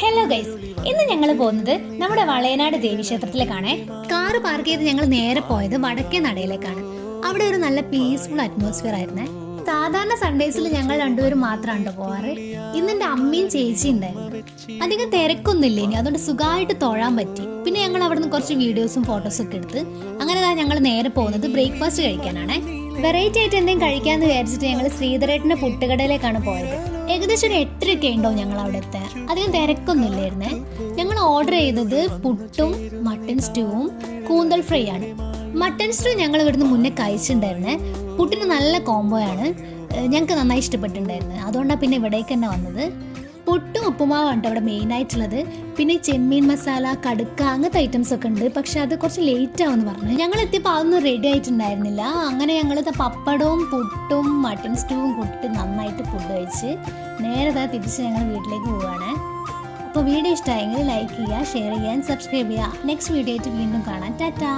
Hello guys, ഇന്ന് ഞങ്ങൾ പോകുന്നത് നമ്മുടെ വളയനാട് ദേവീക്ഷേത്രത്തിലേക്കാണ്. കാറ് പാർക്ക് ചെയ്ത് ഞങ്ങൾ നേരെ പോയത് വടക്കേ നടയിലേക്കാണ്. അവിടെ ഒരു നല്ല പീസ്ഫുൾ അറ്റ്മോസ്ഫിയർ ആയിരുന്നേ. സാധാരണ സൺഡേസിൽ ഞങ്ങൾ രണ്ടുപേരും മാത്രമാണ് പോവാറ്. ഇന്ന് എൻ്റെ അമ്മയും ചേച്ചിയും ഉണ്ടായിരുന്നു. അധികം തിരക്കൊന്നുമില്ല ഇനി, അതുകൊണ്ട് സുഖമായിട്ട് തൊഴാൻ പറ്റി. പിന്നെ ഞങ്ങൾ അവിടെ നിന്ന് കുറച്ച് വീഡിയോസും ഫോട്ടോസും ഒക്കെ എടുത്ത് അങ്ങനെ ഞങ്ങൾ നേരെ പോകുന്നത് ബ്രേക്ക്ഫാസ്റ്റ് കഴിക്കാനാണ്. വെറൈറ്റി ആയിട്ട് എന്തെങ്കിലും കഴിക്കാന്ന് വിചാരിച്ചിട്ട് ഞങ്ങൾ ശ്രീധരേട്ടന്റെ പുട്ടുകടയിലേക്കാണ് പോയത്. ഏകദേശം ഒരു 8:30 ഉണ്ടാവും ഞങ്ങൾ അവിടെ എത്താൻ. അധികം തിരക്കൊന്നുമില്ലായിരുന്നേ. ഞങ്ങൾ ഓർഡർ ചെയ്തത് പുട്ടും മട്ടൻ സ്റ്റൂവും കൂന്തൽ ഫ്രൈ ആണ്. മട്ടൻ സ്റ്റൂ ഞങ്ങൾ ഇവിടുന്ന് മുന്നേ കഴിച്ചിട്ടുണ്ടായിരുന്നേ. പുട്ടിന് നല്ല കോംബോ ആണ്, ഞങ്ങൾക്ക് നന്നായി ഇഷ്ടപ്പെട്ടിട്ടുണ്ടായിരുന്നു. അതുകൊണ്ടാണ് പിന്നെ ഇവിടേക്ക് തന്നെ വന്നത്. പുട്ടും ഉപ്പുമാവാണ് അവിടെ മെയിൻ ആയിട്ടുള്ളത്. പിന്നെ ചെമ്മീൻ മസാല, കടുക്ക, അങ്ങനത്തെ ഐറ്റംസ് ഒക്കെ ഉണ്ട്. പക്ഷെ അത് കുറച്ച് ലേറ്റ് ആവുമെന്ന് പറഞ്ഞു. ഞങ്ങൾ എത്തിയപ്പോൾ അതൊന്നും റെഡി ആയിട്ടുണ്ടായിരുന്നില്ല. അങ്ങനെ ഞങ്ങൾ പപ്പടവും പുട്ടും മട്ടൻ സ്റ്റൂവും കൂട്ടിട്ട് നന്നായിട്ട് ഫുഡ് കഴിച്ച് നേരെ തിരിച്ച് ഞങ്ങൾ വീട്ടിലേക്ക് പോവുകയാണ്. അപ്പോൾ വീഡിയോ ഇഷ്ടമായെങ്കിൽ ലൈക്ക് ചെയ്യുക, ഷെയർ ചെയ്യാൻ, സബ്സ്ക്രൈബ് ചെയ്യുക. നെക്സ്റ്റ് വീഡിയോ ആയിട്ട് വീണ്ടും കാണാം. ടാറ്റാ.